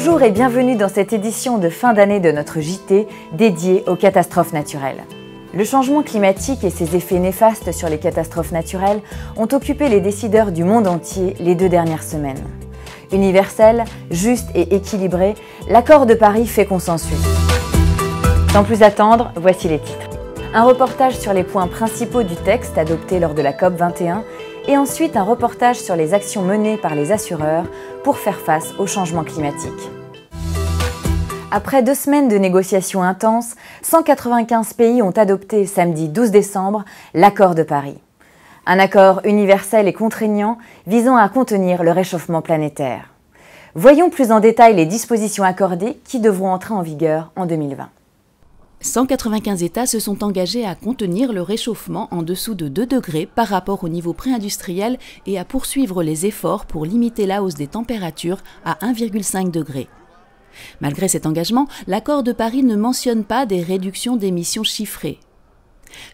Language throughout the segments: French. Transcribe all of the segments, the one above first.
Bonjour et bienvenue dans cette édition de fin d'année de notre JT dédiée aux catastrophes naturelles. Le changement climatique et ses effets néfastes sur les catastrophes naturelles ont occupé les décideurs du monde entier les 2 dernières semaines. Universel, juste et équilibré, l'accord de Paris fait consensus. Sans plus attendre, voici les titres. Un reportage sur les points principaux du texte adopté lors de la COP21 et ensuite un reportage sur les actions menées par les assureurs pour faire face au changement climatique. Après 2 semaines de négociations intenses, 195 pays ont adopté samedi 12 décembre l'accord de Paris. Un accord universel et contraignant visant à contenir le réchauffement planétaire. Voyons plus en détail les dispositions accordées qui devront entrer en vigueur en 2020. 195 États se sont engagés à contenir le réchauffement en dessous de 2 degrés par rapport au niveau pré-industriel et à poursuivre les efforts pour limiter la hausse des températures à 1,5 degré. Malgré cet engagement, l'accord de Paris ne mentionne pas des réductions d'émissions chiffrées.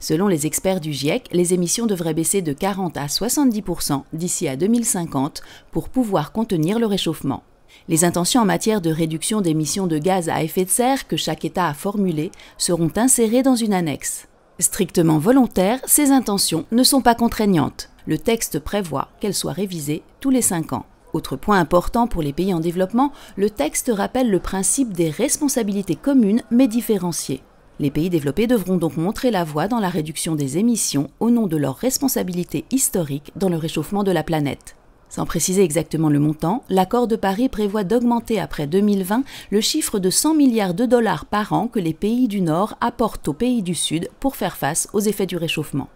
Selon les experts du GIEC, les émissions devraient baisser de 40 à 70% d'ici à 2050 pour pouvoir contenir le réchauffement. Les intentions en matière de réduction d'émissions de gaz à effet de serre que chaque État a formulées seront insérées dans une annexe. Strictement volontaires, ces intentions ne sont pas contraignantes. Le texte prévoit qu'elles soient révisées tous les 5 ans. Autre point important pour les pays en développement, le texte rappelle le principe des responsabilités communes mais différenciées. Les pays développés devront donc montrer la voie dans la réduction des émissions au nom de leur responsabilité historique dans le réchauffement de la planète. Sans préciser exactement le montant, l'accord de Paris prévoit d'augmenter après 2020 le chiffre de 100 milliards de dollars par an que les pays du Nord apportent aux pays du Sud pour faire face aux effets du réchauffement.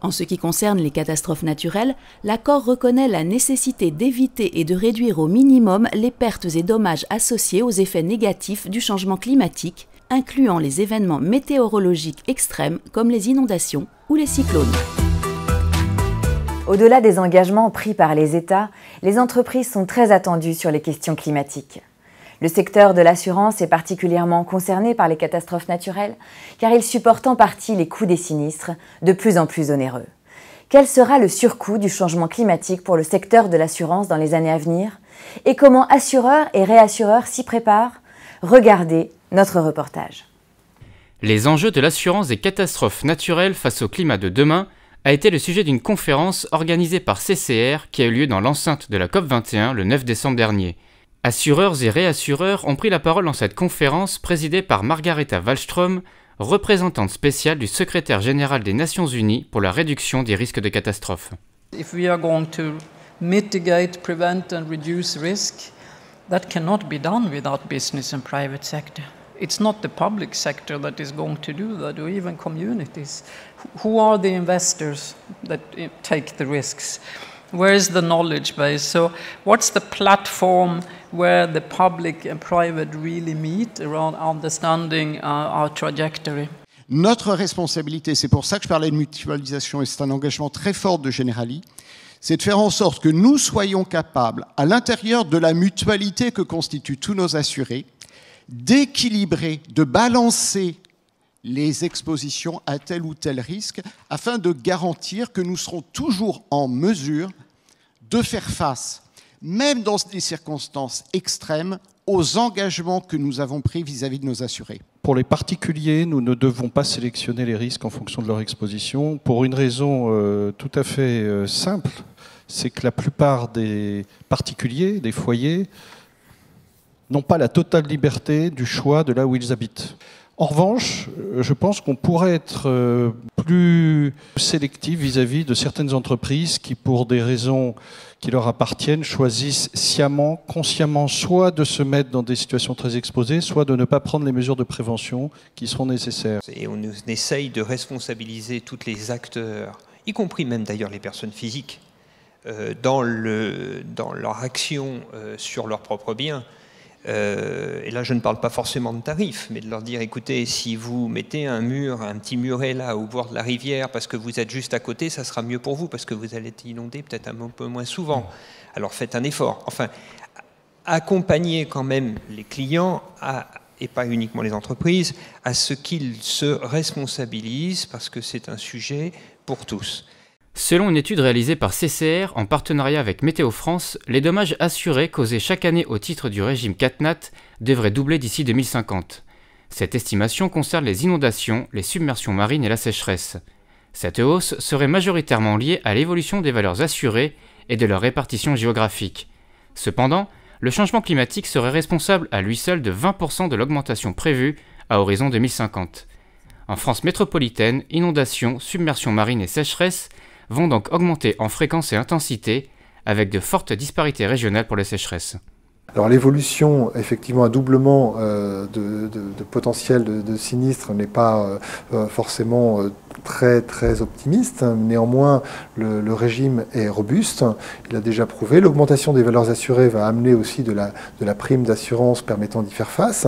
En ce qui concerne les catastrophes naturelles, l'accord reconnaît la nécessité d'éviter et de réduire au minimum les pertes et dommages associés aux effets négatifs du changement climatique, incluant les événements météorologiques extrêmes comme les inondations ou les cyclones. Au-delà des engagements pris par les États, les entreprises sont très attendues sur les questions climatiques. Le secteur de l'assurance est particulièrement concerné par les catastrophes naturelles, car il supporte en partie les coûts des sinistres, de plus en plus onéreux. Quel sera le surcoût du changement climatique pour le secteur de l'assurance dans les années à venir? Et comment assureurs et réassureurs s'y préparent? Regardez notre reportage. Les enjeux de l'assurance des catastrophes naturelles face au climat de demain a été le sujet d'une conférence organisée par CCR qui a eu lieu dans l'enceinte de la COP21 le 9 décembre dernier. Assureurs et réassureurs ont pris la parole dans cette conférence présidée par Margaretha Wallström, représentante spéciale du secrétaire général des Nations Unies pour la réduction des risques de catastrophes. If we are going to mitigate, prevent and reduce risk, that cannot be done without business and private sector. It's not the public sector that is going to do that, or even communities. Who are the investors that take the risks? Where is the knowledge base? So what's the platform where the public and private really meet around understanding our trajectory? Notre responsabilité, c'est pour ça que je parlais de mutualisation et c'est un engagement très fort de Generali, c'est de faire en sorte que nous soyons capables, à l'intérieur de la mutualité que constituent tous nos assurés, d'équilibrer, de balancer les expositions à tel ou tel risque afin de garantir que nous serons toujours en mesure de faire face, même dans des circonstances extrêmes, aux engagements que nous avons pris vis-à-vis de nos assurés. Pour les particuliers, nous ne devons pas sélectionner les risques en fonction de leur exposition pour une raison tout à fait simple, c'est que la plupart des particuliers, des foyers, n'ont pas la totale liberté du choix de là où ils habitent. En revanche, je pense qu'on pourrait être plus sélectif vis-à-vis de certaines entreprises qui, pour des raisons qui leur appartiennent, choisissent sciemment, consciemment, soit de se mettre dans des situations très exposées, soit de ne pas prendre les mesures de prévention qui seront nécessaires. Et on essaye de responsabiliser tous les acteurs, y compris même d'ailleurs les personnes physiques, dans leur action sur leurs propres biens. Et là je ne parle pas forcément de tarifs, mais de leur dire écoutez, si vous mettez un petit muret là au bord de la rivière parce que vous êtes juste à côté, ça sera mieux pour vous parce que vous allez être inondé peut-être un peu moins souvent. Alors faites un effort. Enfin, accompagner quand même les clients et pas uniquement les entreprises à ce qu'ils se responsabilisent parce que c'est un sujet pour tous. Selon une étude réalisée par CCR en partenariat avec Météo France, les dommages assurés causés chaque année au titre du régime CatNat devraient doubler d'ici 2050. Cette estimation concerne les inondations, les submersions marines et la sécheresse. Cette hausse serait majoritairement liée à l'évolution des valeurs assurées et de leur répartition géographique. Cependant, le changement climatique serait responsable à lui seul de 20% de l'augmentation prévue à horizon 2050. En France métropolitaine, inondations, submersions marines et sécheresse vont donc augmenter en fréquence et intensité, avec de fortes disparités régionales pour les sécheresses. Alors l'évolution, effectivement, un doublement de potentiel de sinistres n'est pas forcément très optimiste. Néanmoins, le régime est robuste. Il a déjà prouvé. L'augmentation des valeurs assurées va amener aussi de la prime d'assurance permettant d'y faire face.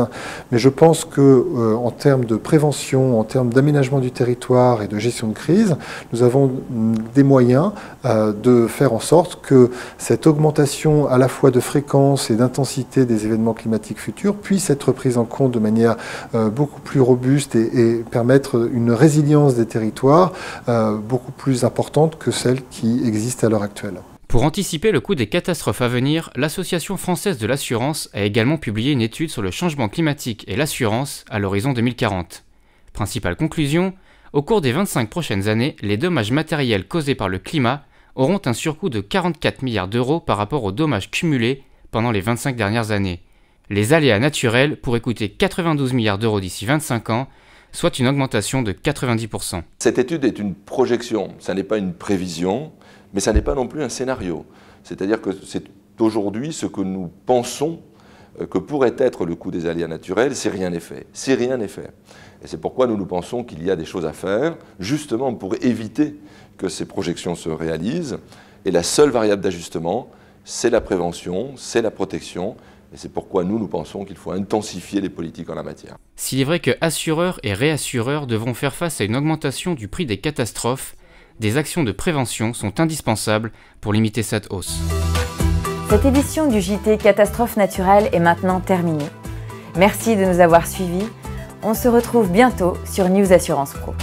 Mais je pense que en termes de prévention, en termes d'aménagement du territoire et de gestion de crise, nous avons des moyens de faire en sorte que cette augmentation à la fois de fréquence et d'intensité des événements climatiques futurs puisse être prise en compte de manière beaucoup plus robuste et permettre une résilience des territoires beaucoup plus importante que celle qui existe à l'heure actuelle. Pour anticiper le coût des catastrophes à venir, l'Association française de l'assurance a également publié une étude sur le changement climatique et l'assurance à l'horizon 2040. Principale conclusion, au cours des 25 prochaines années, les dommages matériels causés par le climat auront un surcoût de 44 milliards d'euros par rapport aux dommages cumulés pendant les 25 dernières années. Les aléas naturels pourraient coûter 92 milliards d'euros d'ici 25 ans, soit une augmentation de 90%. Cette étude est une projection, ça n'est pas une prévision, mais ça n'est pas non plus un scénario. C'est-à-dire que c'est aujourd'hui ce que nous pensons que pourrait être le coût des aléas naturels si rien n'est fait. Si rien n'est fait. Et c'est pourquoi nous pensons qu'il y a des choses à faire, justement pour éviter que ces projections se réalisent. Et la seule variable d'ajustement, c'est la prévention, c'est la protection. Et c'est pourquoi nous pensons qu'il faut intensifier les politiques en la matière. S'il est vrai que assureurs et réassureurs devront faire face à une augmentation du prix des catastrophes, des actions de prévention sont indispensables pour limiter cette hausse. Cette édition du JT Catastrophes naturelles est maintenant terminée. Merci de nous avoir suivis. On se retrouve bientôt sur News Assurance Pro.